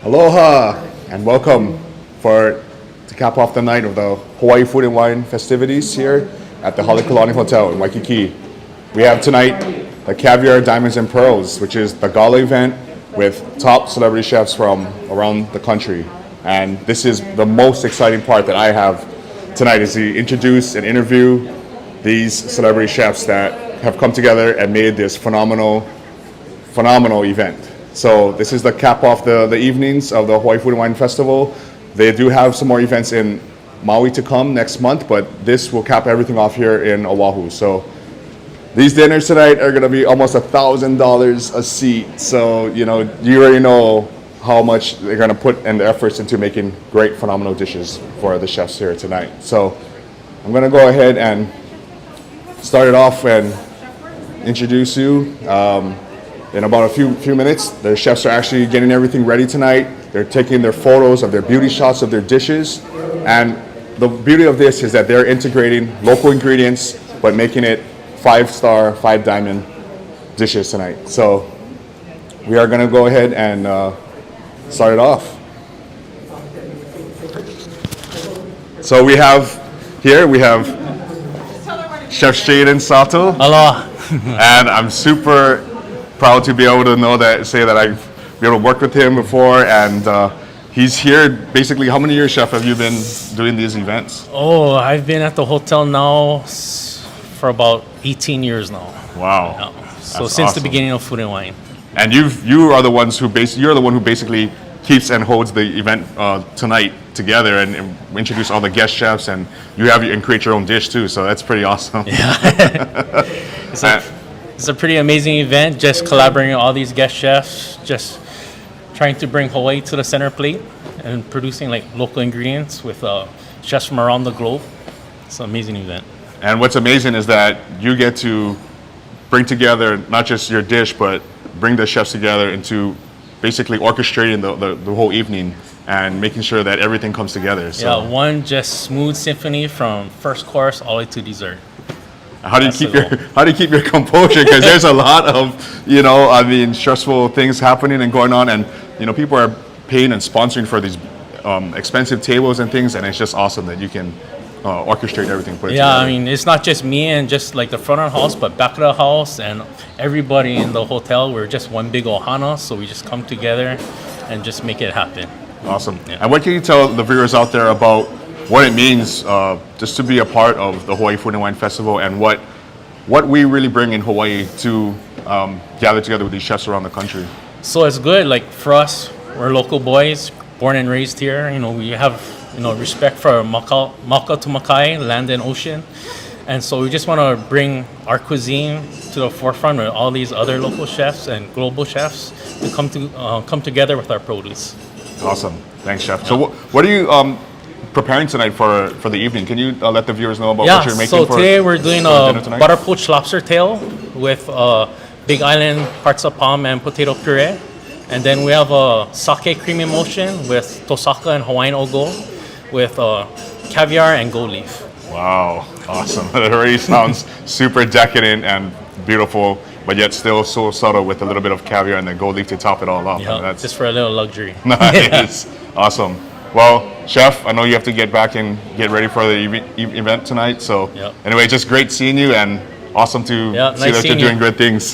Aloha and welcome to cap off the night of the Hawaii Food and Wine festivities here at the Halekulani Hotel in Waikiki. We have tonight the Caviar, Diamonds and Pearls, which is the gala event with top celebrity chefs from around the country. And this is the most exciting part that I have tonight, is to introduce and interview these celebrity chefs that have come together and made this phenomenal event. So this is the cap off the evenings of the Hawaii Food and Wine Festival. They do have some more events in Maui to come next month, but this will cap everything off here in Oahu. So these dinners tonight are gonna be almost $1,000 a seat. So, you already know how much they're gonna put and the efforts into making great, phenomenal dishes for the chefs here tonight. So I'm gonna go ahead and start it off and introduce you. In about a few minutes, the chefs are actually getting everything ready tonight. They're taking their photos of their beauty shots of their dishes. And the beauty of this is that they're integrating local ingredients, but making it 5-star, 5-diamond dishes tonight. So we are gonna go ahead and start it off. So we have Chef Shaden Sato. Aloha. And I'm super proud to be able to say that I've been able to work with him before, and he's here basically. How many years, Chef, have you been doing these events? Oh, I've been at the hotel now for about 18 years now. Wow. Yeah. So That's since awesome. the beginning of Food and Wine. And you're the one who basically keeps and holds the event tonight together and introduce all the guest chefs, and and create your own dish too. So that's pretty awesome. Yeah. It's a pretty amazing event, just collaborating with all these guest chefs, just trying to bring Hawaii to the center plate and producing like local ingredients with chefs from around the globe. It's an amazing event. And what's amazing is that you get to bring together not just your dish, but bring the chefs together into basically orchestrating the whole evening and making sure that everything comes together. So. Yeah, one just smooth symphony from first course all the way to dessert. How do you keep your composure? Because there's a lot of stressful things happening and going on, and people are paying and sponsoring for these expensive tables and things, and it's just awesome that you can orchestrate everything. Put it together. I mean, it's not just me and just like the front of the house, but back of the house and everybody in the hotel. We're just one big ohana, so we just come together and just make it happen. Awesome. Yeah. And what can you tell the viewers out there about what it means just to be a part of the Hawaii Food and Wine Festival, and what we really bring in Hawaii to gather together with these chefs around the country? So it's good. Like for us, we're local boys, born and raised here. We have respect for Maka to Makai, land and ocean, and so we just want to bring our cuisine to the forefront with all these other local chefs and global chefs to come together with our produce. Awesome. Thanks, Chef. So what are you preparing tonight for the evening? Can you let the viewers know about what you're making so for today we're doing dinner a tonight? butter poached lobster tail with Big Island hearts of palm and potato puree. And then we have a sake cream emulsion with tosaka and Hawaiian ogo with caviar and gold leaf. Wow, awesome. That already sounds super decadent and beautiful, but yet still so subtle with a little bit of caviar and then gold leaf to top it all off. Yeah, That's just for a little luxury. nice. Awesome. Well, Chef, I know you have to get back and get ready for the event tonight. So anyway, just great seeing you, and awesome to see that you're doing good things.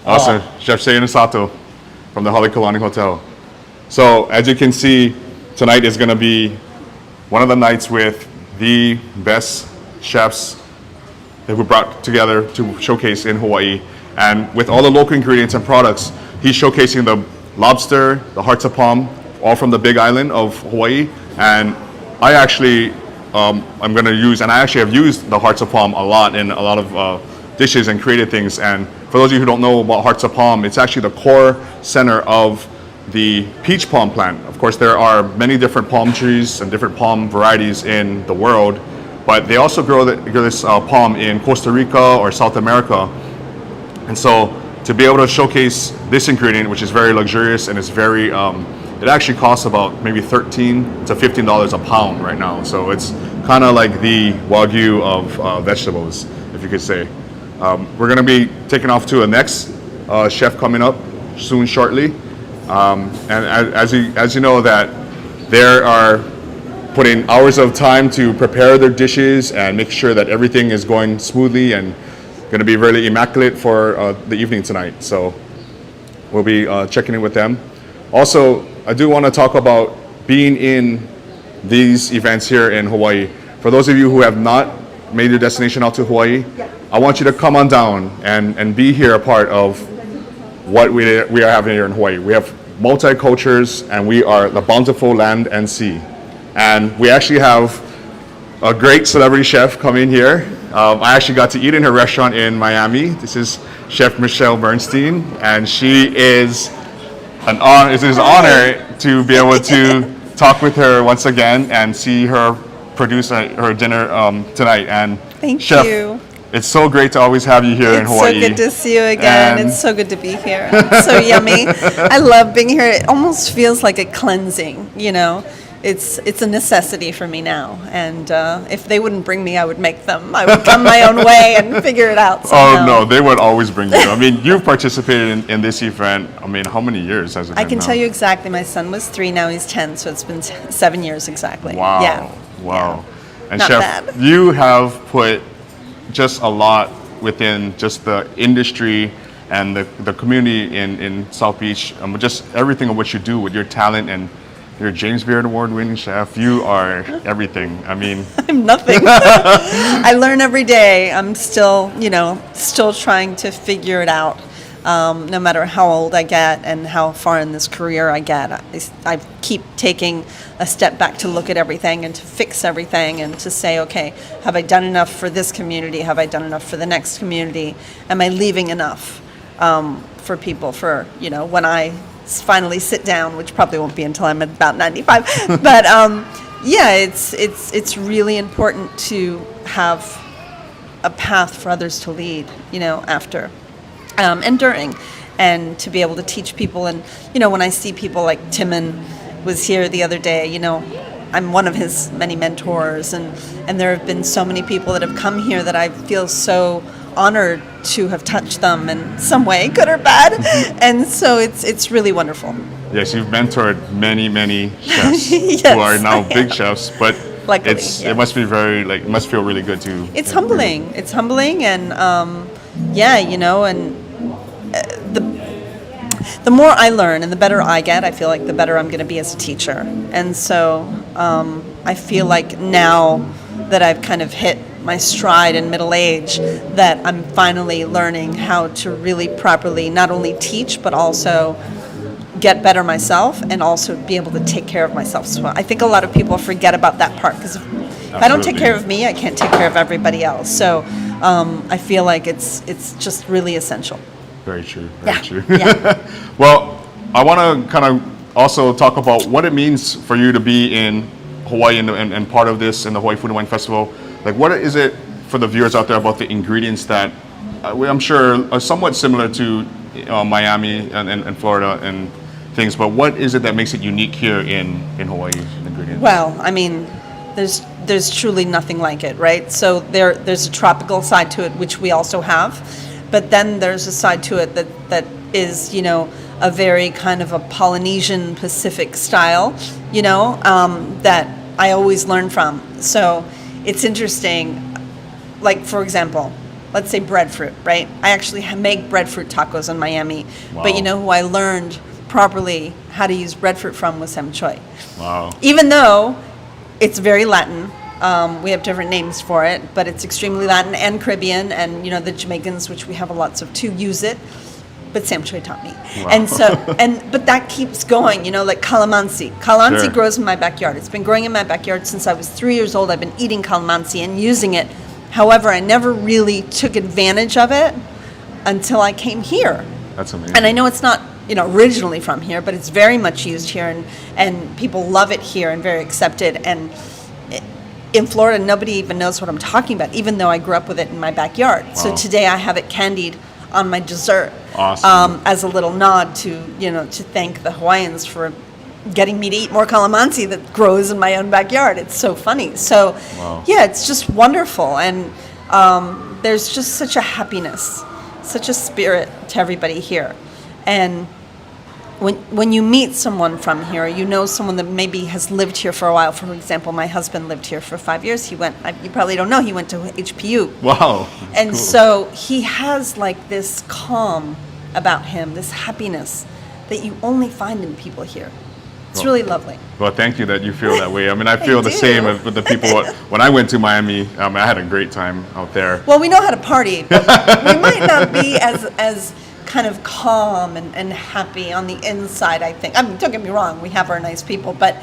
Awesome. Chef Shaden Sato from the Halekulani Hotel. So as you can see, tonight is going to be one of the nights with the best chefs that we brought together to showcase in Hawaii. And with all the local ingredients and products, he's showcasing the lobster, the hearts of palm, all from the Big Island of Hawaii. And I actually I'm going to use, and I actually have used the hearts of palm a lot in a lot of dishes and created things. And for those of you who don't know about hearts of palm, it's actually the core center of the peach palm plant. Of course, there are many different palm trees and different palm varieties in the world, but they also grow this palm in Costa Rica or South America. And so to be able to showcase this ingredient, which is very luxurious and it's very, it actually costs about maybe $13 to $15 a pound right now. So it's kind of like the Wagyu of vegetables, if you could say. We're gonna be taking off to a next chef coming up soon, shortly. And as you know that there are putting hours of time to prepare their dishes and make sure that everything is going smoothly and going to be really immaculate for the evening tonight. So we'll be checking in with them. Also, I do want to talk about being in these events here in Hawaii. For those of you who have not made your destination out to Hawaii, I want you to come on down and be here a part of what we are having here in Hawaii. We have multi-cultures and we are the bountiful land and sea. And we actually have a great celebrity chef coming here. I actually got to eat in her restaurant in Miami. This is Chef Bernstein, and she is an honor. It is an honor to be able to talk with her once again and see her produce her dinner tonight. And Thank Chef, you. it's so great to always have you here in Hawaii. It's so good to see you again. And it's so good to be here. It's so yummy. I love being here. It almost feels like a cleansing, you know. It's a necessity for me now. And if they wouldn't bring me, I would make them. I would come my own way and figure it out somehow. Oh, no, they would always bring you. I mean, you've participated in this event, I mean, how many years has it been I can now? tell you exactly. My son was 3, now he's 10, so it's been 7 years exactly. Wow. Yeah. Wow. Yeah. And Not Chef, bad. you have put just a lot within just the industry and the community in South Beach, just everything of what you do with your talent, and you're a James Beard Award-winning chef. You are everything. I mean, I'm nothing. I learn every day. I'm still, still trying to figure it out. No matter how old I get and how far in this career I get, I keep taking a step back to look at everything and to fix everything and to say, okay, have I done enough for this community? Have I done enough for the next community? Am I leaving enough for people for, when I finally sit down, which probably won't be until I'm about 95. But it's really important to have a path for others to lead, after. And during, and to be able to teach people. And, when I see people like Timon was here the other day, I'm one of his many mentors. And there have been so many people that have come here that I feel so honored to have touched them in some way, good or bad. And so it's really wonderful. yes, you've mentored many chefs Yes, who are now big chefs, but Luckily, it must be it must feel really good to. It's humbling. It's humbling, and the more I learn and the better I get, I feel like the better I'm going to be as a teacher. And so I feel like now that I've kind of hit my stride in middle age, that I'm finally learning how to really properly not only teach, but also get better myself and also be able to take care of myself. So I think a lot of people forget about that part, because if I don't take care of me, I can't take care of everybody else. So I feel like it's just really essential. Very true. Very true. Yeah. Well, I want to kind of also talk about what it means for you to be in Hawaii and part of this in the Hawaii Food and Wine Festival. Like, what is it for the viewers out there about the ingredients that I'm sure are somewhat similar to Miami and Florida and things, but what is it that makes it unique here in Hawaii, the ingredients? Well, I mean, there's truly nothing like it, right? So there's a tropical side to it, which we also have, but then there's a side to it that is, a very kind of a Polynesian Pacific style, that I always learn from. So it's interesting, like, for example, let's say breadfruit, right? I actually make breadfruit tacos in Miami, Wow. but who I learned properly how to use breadfruit from was Sam Choi. Wow. Even though it's very Latin, we have different names for it, but it's extremely Latin and Caribbean, and the Jamaicans, which we have lots of too, use it. But Sam Choi taught me. Wow. And so, but that keeps going, like calamansi. Calamansi Sure. grows in my backyard. It's been growing in my backyard since I was 3 years old. I've been eating calamansi and using it. However, I never really took advantage of it until I came here. That's amazing. And I know it's not, originally from here, but it's very much used here, and people love it here and very accepted. And in Florida, nobody even knows what I'm talking about, even though I grew up with it in my backyard. Wow. So today I have it candied on my dessert. Awesome. As a little nod to, to thank the Hawaiians for getting me to eat more calamansi that grows in my own backyard. It's so funny. So, Wow. yeah, it's just wonderful. And there's just such a happiness, such a spirit to everybody here. And when you meet someone from here, you know someone that maybe has lived here for a while. For example, my husband lived here for 5 years. You probably don't know, he went to HPU. Wow. And cool. so he has like this calm about him, this happiness that you only find in people here. It's really lovely. Well, thank you that you feel that way. I mean, I feel the do. same with the people. When I went to Miami, I had a great time out there. Well, we know how to party, but we might not be as kind of calm and happy on the inside, I think. I mean, don't get me wrong, we have our nice people, but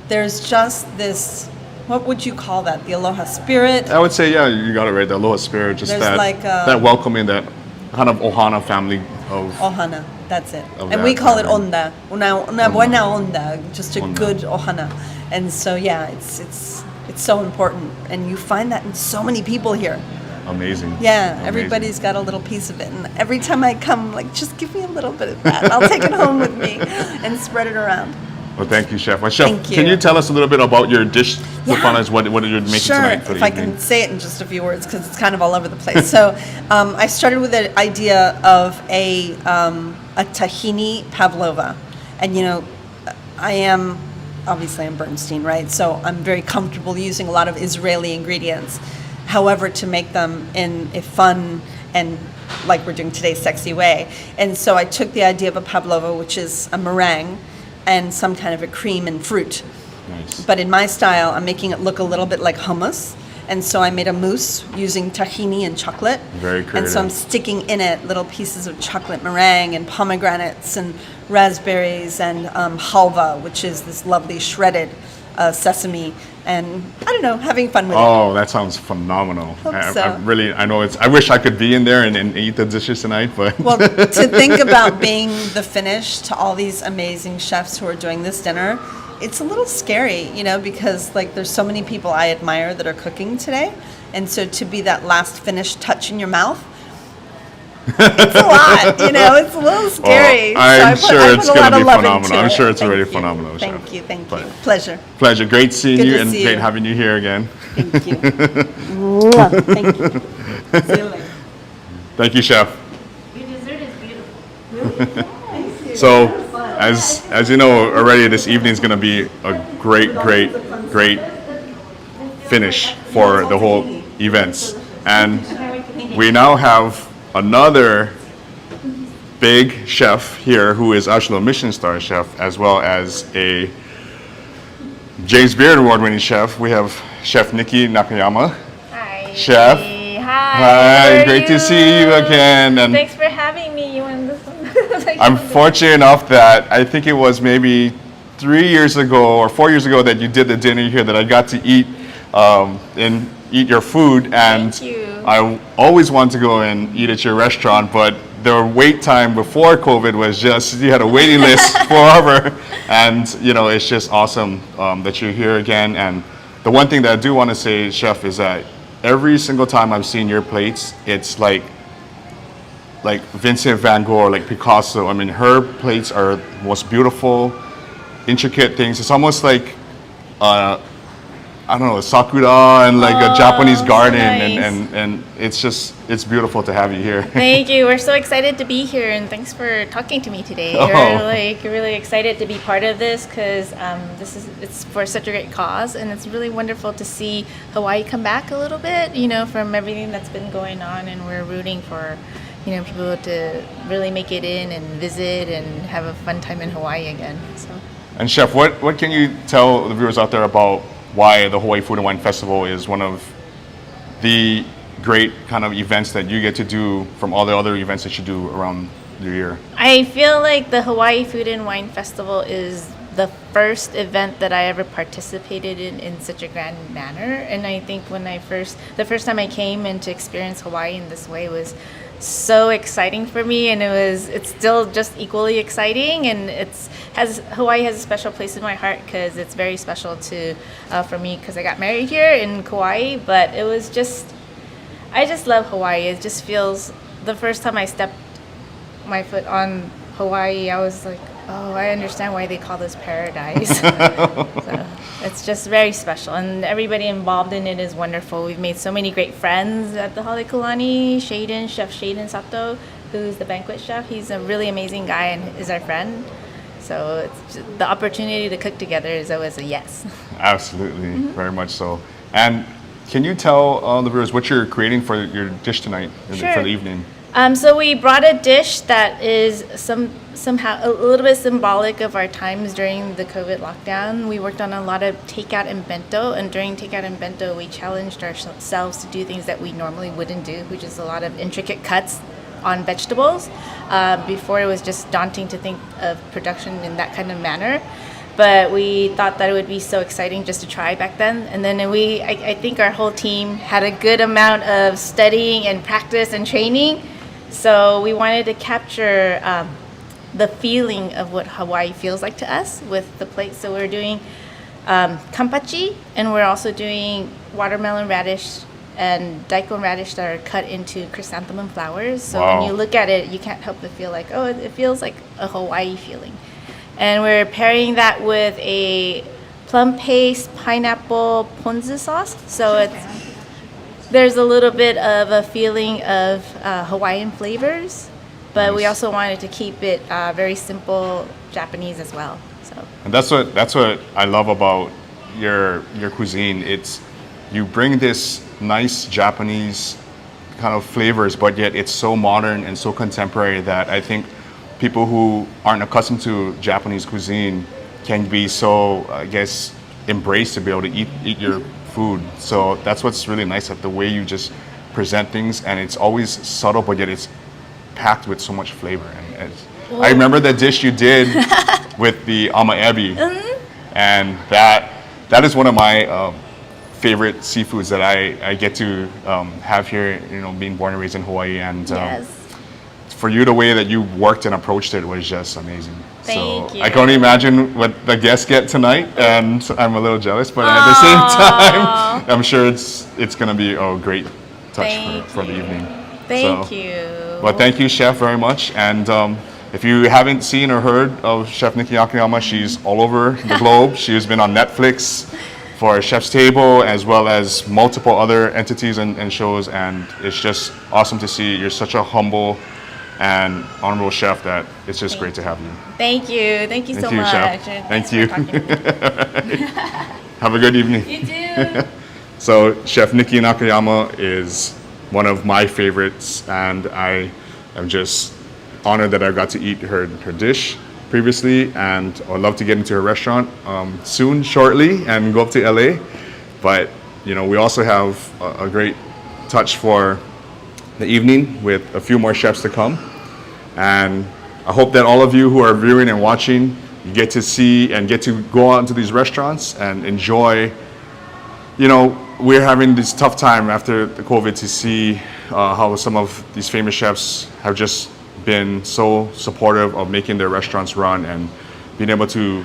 there's just this, what would you call that? The aloha spirit? I would say, yeah, you got it right. The aloha spirit, just There's that like, that welcoming, that kind of ohana family of. Ohana, that's it. Of And that we call it family. onda, una buena onda, just a good ohana. And so, yeah, it's so important. And you find that in so many people here. Amazing. Yeah, Amazing. everybody's got a little piece of it. And every time I come, like, just give me a little bit of that. I'll take it home with me and spread it around. Well, thank you, Chef. Well, Chef, Thank you. can you tell us a little bit about your dish for Yeah. fun? What you're making Sure, tonight for if the I evening? can say it in just a few words, because it's kind of all over the place. So I started with the idea of a tahini pavlova. And, you know, obviously I'm Bernstein, right? So I'm very comfortable using a lot of Israeli ingredients. However, to make them in a fun and, like we're doing today, sexy way. And so I took the idea of a pavlova, which is a meringue, and some kind of a cream and fruit. Nice. But in my style, I'm making it look a little bit like hummus. And so I made a mousse using tahini and chocolate. Very And so I'm creative. sticking in it little pieces of chocolate meringue and pomegranates and raspberries and halva, which is this lovely shredded sesame. And I don't know, having fun with it. Oh, that sounds phenomenal. Hope I so. I know I wish I could be in there and eat the dishes tonight, but Well, to think about being the finish to all these amazing chefs who are doing this dinner, it's a little scary, you know, because like there's so many people I admire that are cooking today. And so to be that last finished touch in your mouth, it's a lot, you know, it's a little scary. I'm So sure I it's put a going lot to of be love into phenomenal. I'm it. sure it's Thank already you. phenomenal, Chef. Thank you, thank But- you. Pleasure. Pleasure. Great seeing Good you to and see great you. having you here again. Thank you. Mwah. Thank you. See you later. Thank you, Chef. Your dessert is beautiful. So, as you know already, this evening is going to be a great finish for the whole events. And we now have another big chef here who is actually a Michelin Star chef, as well as a James Beard Award-winning chef. We have Chef Niki Nakayama. Hi. Chef. Hi. Hi, how are great to see you again. And Thanks for having me. You want this one? I'm fortunate enough that I think it was maybe 3 years ago or 4 years ago that you did the dinner here that I got to eat and eat your food. And Thank you. I always wanted to go and eat at your restaurant, but the wait time before COVID was just, you had a waiting list forever. And, you know, it's just awesome that you're here again. And the one thing that I do want to say, Chef, is that every single time I've seen your plates, it's like Vincent van Gogh, like Picasso. I mean, her plates are the most beautiful, intricate things. It's almost like, I don't know, a sakura and like a Japanese so garden. nice. And it's beautiful to have you here. Thank you. We're so excited to be here, and thanks for talking to me today. Oh. We're like really excited to be part of this because it's for such a great cause, and it's really wonderful to see Hawaii come back a little bit, you know, from everything that's been going on, and we're rooting for, you know, people to really make it in and visit and have a fun time in Hawaii again. So. And Chef, what can you tell the viewers out there about why the Hawaii Food and Wine Festival is one of the great kind of events that you get to do from all the other events that you do around the year? I feel like the Hawaii Food and Wine Festival is the first event that I ever participated in such a grand manner. And I think the first time I came and to experience Hawaii in this way was so exciting for me, and it's still just equally exciting, and Hawaii has a special place in my heart because it's very special for me because I got married here in Kauai. But I just love Hawaii. It just feels, the first time I stepped my foot on Hawaii, I was like, oh, I understand why they call this paradise. So it's just very special, and everybody involved in it is wonderful. We've made so many great friends at the Halekulani. Chef Shaden Sato, who's the banquet chef, he's a really amazing guy and is our friend. So the opportunity to cook together is always a yes. Absolutely, very much so. And can you tell the viewers what you're creating for your dish tonight, Sure. for the evening? So we brought a dish that is somehow a little bit symbolic of our times during the COVID lockdown. We worked on a lot of takeout and bento, and during takeout and bento, we challenged ourselves to do things that we normally wouldn't do, which is a lot of intricate cuts on vegetables. Before, it was just daunting to think of production in that kind of manner. But we thought that it would be so exciting just to try back then. And then I think our whole team had a good amount of studying and practice and training. So we wanted to capture the feeling of what Hawaii feels like to us with the plate. So we're doing kampachi, and we're also doing watermelon radish and daikon radish that are cut into chrysanthemum flowers. So Wow. when you look at it, you can't help but feel like, oh, it feels like a Hawaii feeling. And we're pairing that with a plum paste pineapple ponzu sauce. So there's a little bit of a feeling of Hawaiian flavors, but we also wanted to keep it very simple Japanese as well. So And that's what I love about your cuisine. It's you bring this nice Japanese kind of flavors, but yet it's so modern and so contemporary that I think people who aren't accustomed to Japanese cuisine can be so, I guess, embraced to be able to eat your food. So that's what's really nice, at the way you just present things, and it's always subtle, but yet it's packed with so much flavor. And I remember the dish you did with the amaebi, and that is one of my favorite seafoods that I get to have here, being born and raised in Hawaii. And yes. for you, the way that you worked and approached it was just amazing. Thank so you. I can only imagine what the guests get tonight, and I'm a little jealous, but at the same time, I'm sure it's going to be a great touch for the evening. Thank you. Well, thank you, Chef, very much. And if you haven't seen or heard of Chef Niki Nakayama, she's all over the globe. She has been on Netflix for Chef's Table, as well as multiple other entities and shows, and it's just awesome to see. You're such a humble and honorable chef that it's just great to have you. Thank you. Thank you so you, much. Chef. And Thank thanks you. for talking to me. Have a good evening. You too. So Chef Niki Nakayama is one of my favorites, and I am just honored that I got to eat her dish previously, and I'd love to get into her restaurant soon, shortly, and go up to LA. But we also have a great touch for the evening with a few more chefs to come, and I hope that all of you who are viewing and watching, you get to see and get to go out into these restaurants and enjoy. We're having this tough time after the COVID to see how some of these famous chefs have just been so supportive of making their restaurants run and being able to,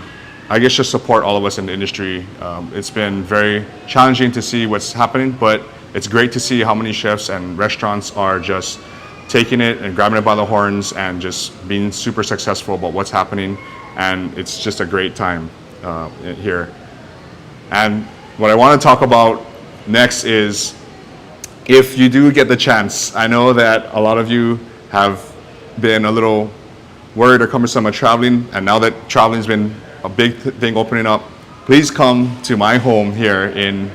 I guess, just support all of us in the industry. It's been very challenging to see what's happening, but it's great to see how many chefs and restaurants are just taking it and grabbing it by the horns and just being super successful about what's happening. And it's just a great time here. And what I want to talk about next is, if you do get the chance, I know that a lot of you have been a little worried or cumbersome of traveling, and now that traveling's been a big thing opening up, please come to my home here in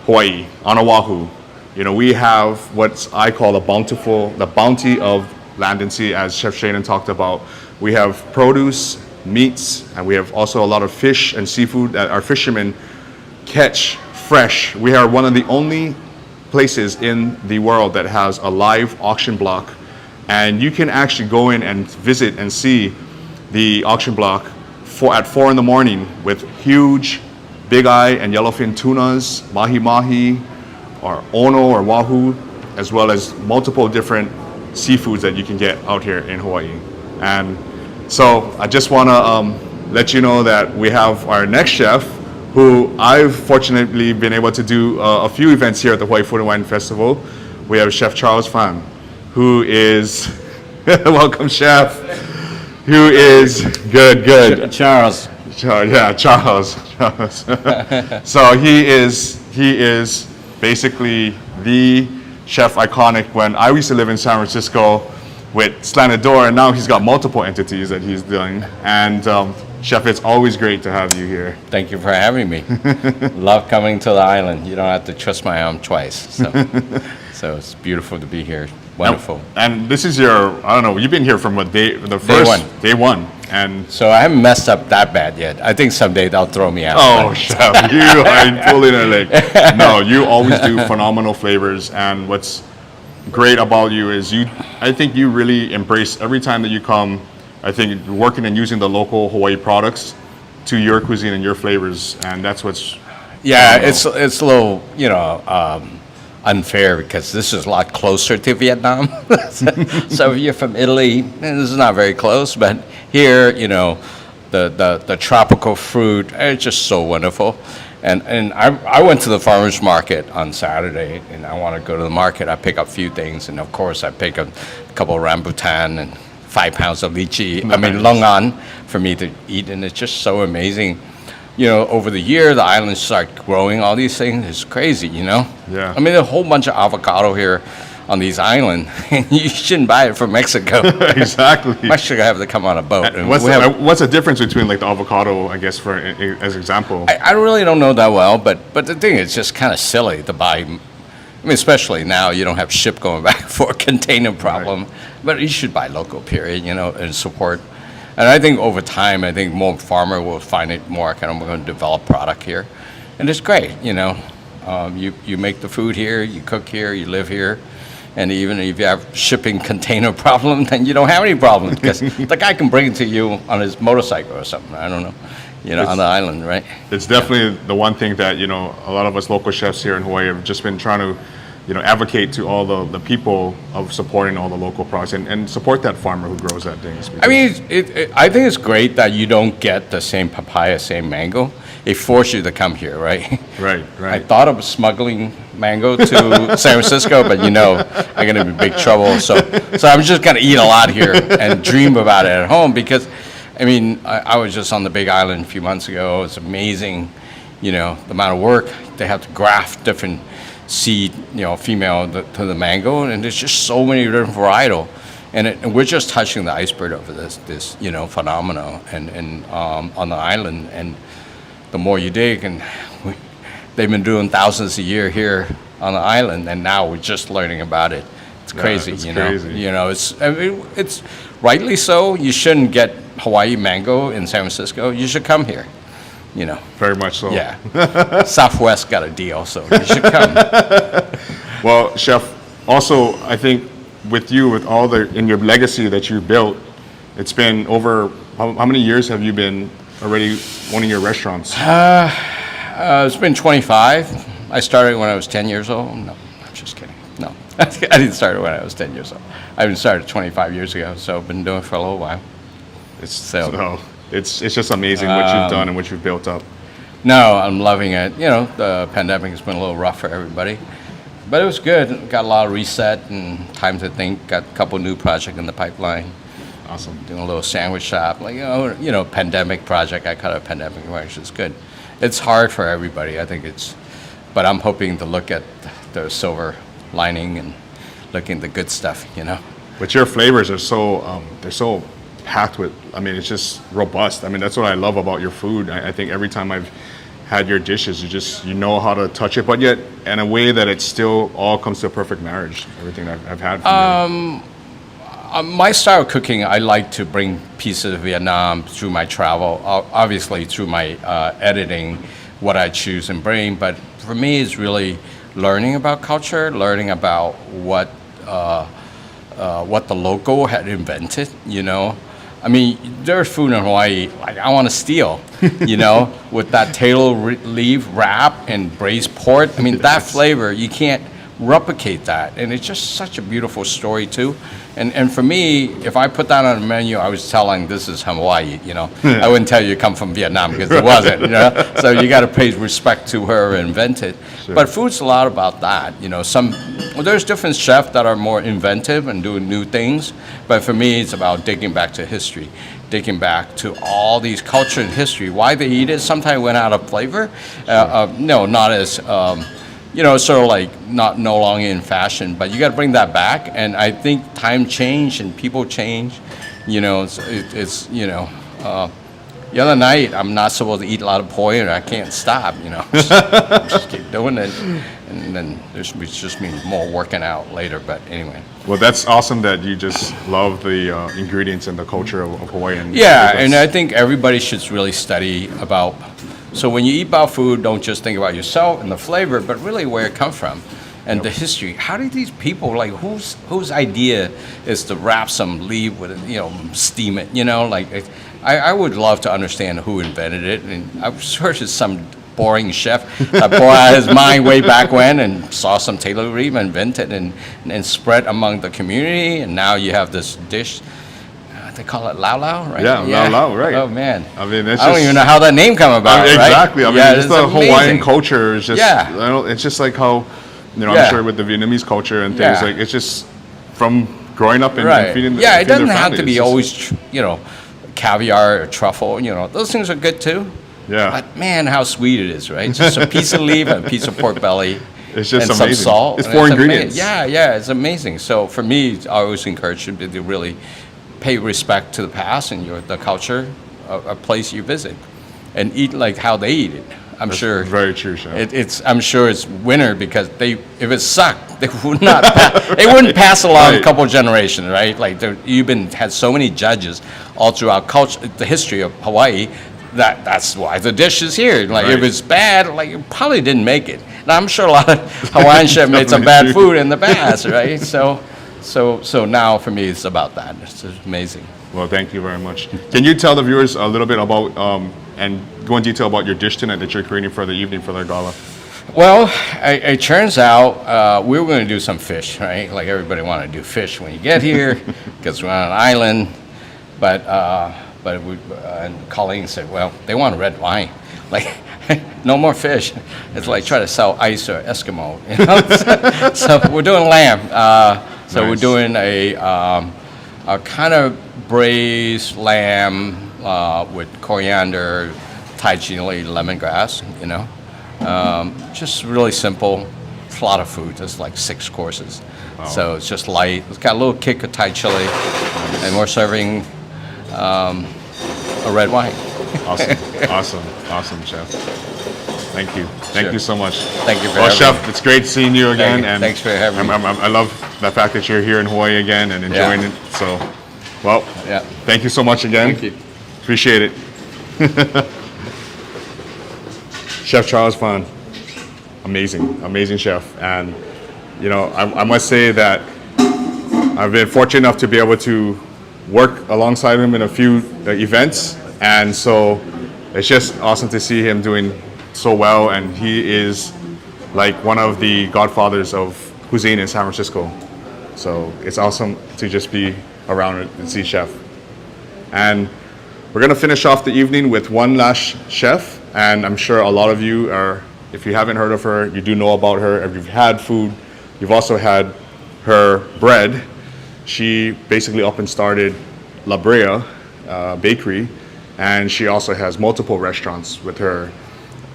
Hawaii, on Oahu. We have what I call the bounty of land and sea, as Chef Shaden talked about. We have produce, meats, and we have also a lot of fish and seafood that our fishermen catch fresh. We are one of the only places in the world that has a live auction block, and you can actually go in and visit and see the auction block at 4 a.m. with huge big eye and yellowfin tunas, mahi-mahi, or ono or wahoo, as well as multiple different seafoods that you can get out here in Hawaii. And so I just want to let you know that we have our next chef, who I've fortunately been able to do a few events here at the Hawaii Food and Wine Festival. We have Chef Phan, who is, welcome Chef, who is, good. Charles. Yeah, Charles. So he is basically the chef iconic. When I used to live in San Francisco, with Slanted Door, and now he's got multiple entities that he's doing. And Chef, it's always great to have you here. Thank you for having me. Love coming to the island. You don't have to twist my arm twice. So it's beautiful to be here. Wonderful. And this is your, I don't know, you've been here from what day one. And so I haven't messed up that bad yet. I think someday they'll throw me out. oh, Chef, you are pulling a leg. No, you always do phenomenal flavors. And what's great about you is I think you really embrace every time that you come. I think working and using the local Hawaii products to your cuisine and your flavors, and that's what's. Yeah, it's a little, unfair because this is a lot closer to Vietnam. So if you're from Italy, this is not very close, but here, the tropical fruit, it's just so wonderful. And I went to the farmer's market on Saturday, and I want to go to the market. I pick up a few things, and of course I pick up a couple of rambutan and 5 pounds of lychee. Nice. Longan for me to eat, and it's just so amazing. Over the year, the islands start growing all these things. It's crazy, Yeah. I mean, a whole bunch of avocado here on these islands, and you shouldn't buy it from Mexico. Exactly. Mexico have to come on a boat. And What's the difference between like the avocado, I guess, as example? I really don't know that well, but the thing is just kind of silly to buy. I mean, especially now you don't have ship going back for a container problem, but you should buy local, period, and support. And I think over time, more farmer will find it more economical to develop product here. And it's great, you make the food here, you cook here, you live here. And even if you have shipping container problem, then you don't have any problem because the guy can bring it to you on his motorcycle or something. I don't know, on the island, right? It's definitely the one thing that, a lot of us local chefs here in Hawaii have just been trying to, advocate to all the people of supporting all the local products and support that farmer who grows that things. I mean, I think it's great that you don't get the same papaya, same mango. It forces you to come here, right? Right. I thought of smuggling mango to San Francisco, but I'm going to be in big trouble. So I'm just going to eat a lot here and dream about it at home because, I was just on the Big Island a few months ago. It's amazing, the amount of work. They have to graft different seed, female to the mango, and there's just so many different varietal. And we're just touching the iceberg of this phenomenon and on the island. And the more you dig, and they've been doing thousands a year here on the island, and now we're just learning about it. It's crazy, it's crazy. It's rightly so. You shouldn't get Hawaii mango in San Francisco. You should come here. Very much so. Yeah. Southwest got a deal, so you should come. Well, Chef, also, I think with you, with all in your legacy that you built, it's been over, how many years have you been already owning your restaurants? It's been 25. I started when I was 10 years old. No, I'm just kidding. No, I didn't start when I was 10 years old. I started 25 years ago, so I've been doing it for a little while. It's just amazing what you've done and what you've built up. No, I'm loving it. The pandemic has been a little rough for everybody, but it was good. Got a lot of reset and time to think. Got a couple new projects in the pipeline. Awesome. Doing a little sandwich shop, pandemic project. I call it a pandemic project. It's good. It's hard for everybody. I think but I'm hoping to look at the silver lining and looking at the good stuff. But your flavors are they're so packed with, it's just robust. That's what I love about your food. I think every time I've had your dishes, you know how to touch it, but yet in a way that it still all comes to a perfect marriage, everything I've had from you. My style of cooking, I like to bring pieces of Vietnam through my travel, obviously through my editing, what I choose and bring, but for me it's really learning about culture, learning about what the local had invented, there's food in Hawaii, like I want to steal, with that table leaf wrap and braised pork. That flavor, you can't replicate that. And it's just such a beautiful story too. And for me, if I put that on a menu, I was telling this is Hawaii, I wouldn't tell you come from Vietnam because it wasn't, So you got to pay respect to whoever invented. Sure. But food's a lot about that, there's different chefs that are more inventive and doing new things. But for me, it's about digging back to history, digging back to all these culture and history, why they eat it. Sometimes it went out of flavor. No, not as sort of like not no longer in fashion, but you got to bring that back. And I think time change and people change. The other night I'm not supposed to eat a lot of pork, and I can't stop. Just keep doing it, and then there's just means more working out later. But anyway. Well, that's awesome that you just love the ingredients and the culture of Hawaii. Yeah, and I think everybody should really study about. So when you eat about food, don't just think about yourself and the flavor, but really where it comes from and the history. How did these people, like, whose idea is to wrap some leaf with it, steam it, I would love to understand who invented it, and I'm sure it's some boring chef that poured out his mind way back when and saw some Taylor Reeve invent it and spread among the community, and now you have this dish. They call it lau lau, right? Yeah, lau lau, right. Oh man, I mean, I don't even know how that name come about. Exactly. Right? I mean, just the amazing. Hawaiian culture is just. Yeah. It's just like how, I'm sure with the Vietnamese culture and things like it's just from growing up and feeding. Yeah, it doesn't their have to family. be always, caviar or truffle. Those things are good too. Yeah. But man, how sweet it is, right? Just a piece of leaf and a piece of pork belly. It's just and amazing. Some salt. It's 4 ingredients. Yeah, it's amazing. So for me, I always encourage you to really pay respect to the past and the culture, a place you visit, and eat like how they eat it. That's sure. Very true, Chef. I'm sure it's winner because if it sucked, they would not. They wouldn't pass along a couple generations, right? Like had so many judges all throughout culture, the history of Hawaii. That's why the dish is here. Like if it's bad, like you probably didn't make it. Now I'm sure a lot of Hawaiian chefs made some bad food in the past, right? So now for me it's about that. It's just amazing. Well, thank you very much. Can you tell the viewers a little bit about and go in detail about your dish tonight that you're creating for the evening for their gala? Well, it turns out we were going to do some fish, right? Like everybody want to do fish when you get here because we're on an island. But and Colleen said, well, they want red wine. Like, no more fish. It's like trying to sell ice or Eskimo. So we're doing lamb. So we're doing a kind of braised lamb with coriander, Thai chili, lemongrass, just really simple. It's a lot of food. It's like 6 courses. Wow. So it's just light. It's got a little kick of Thai chili. And we're serving a red wine. Awesome, Chef. Thank you. Thank you so much. Thank you for having me. Chef, it's great seeing you again. And thanks for having me. I love the fact that you're here in Hawaii again and enjoying it. So, thank you so much again. Thank you. Appreciate it. Chef Charles Phan, amazing chef. And, I must say that I've been fortunate enough to be able to work alongside him in a few events. And so it's just awesome to see him doing so well. And he is like one of the godfathers of cuisine in San Francisco. So it's awesome to just be around and see Chef. And we're gonna finish off the evening with one last chef. And I'm sure a lot of you are, if you haven't heard of her, you do know about her. If you've had food, you've also had her bread. She basically up and started La Brea Bakery, and she also has multiple restaurants with her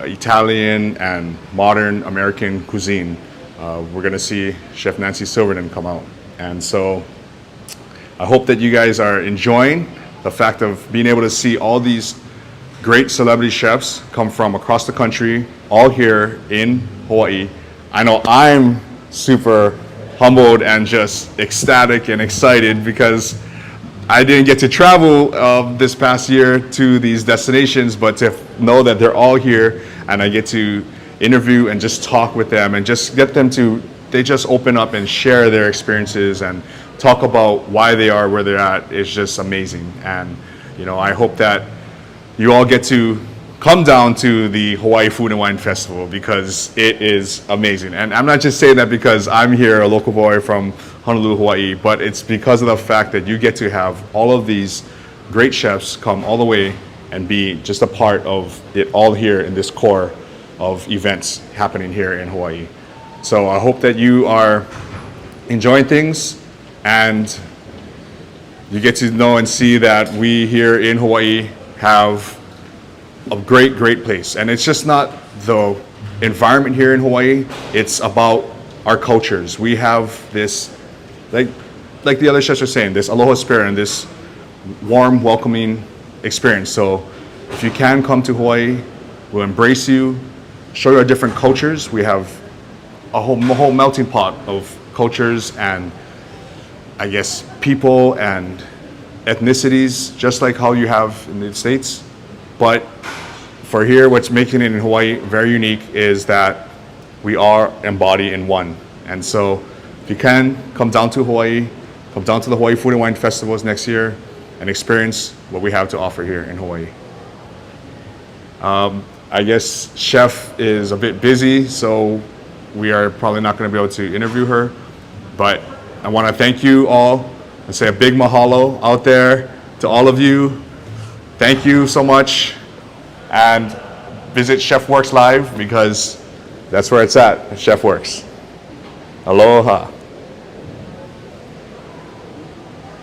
Italian and modern American cuisine. We're gonna see Chef Nancy Silverton come out. And so I hope that you guys are enjoying the fact of being able to see all these great celebrity chefs come from across the country, all here in Hawaii. I know I'm super humbled and just ecstatic and excited because I didn't get to travel this past year to these destinations, but to know that they're all here and I get to interview and just talk with them and just get them to, they just open up and share their experiences and talk about why they are where they're at is just amazing. And, I hope that you all get to come down to the Hawaii Food and Wine Festival because it is amazing. And I'm not just saying that because I'm here, a local boy from Honolulu, Hawaii, but it's because of the fact that you get to have all of these great chefs come all the way and be just a part of it all here in this core of events happening here in Hawaii. So I hope that you are enjoying things and you get to know and see that we here in Hawaii have a great place. And it's just not the environment here in Hawaii, it's about our cultures. We have this, like the other chefs are saying, this aloha spirit and this warm, welcoming experience. So if you can come to Hawaii, we'll embrace you, show you our different cultures. We have a whole melting pot of cultures and I guess people and ethnicities, just like how you have in the States. But for here, what's making it in Hawaii very unique is that we are embodied in one. And so if you can, come down to Hawaii, come down to the Hawaii Food and Wine Festivals next year and experience what we have to offer here in Hawaii. I guess Chef is a bit busy, so we are probably not going to be able to interview her. But I want to thank you all and say a big mahalo out there to all of you. Thank you so much. And visit Chef Works Live because that's where it's at Chef Works. Aloha.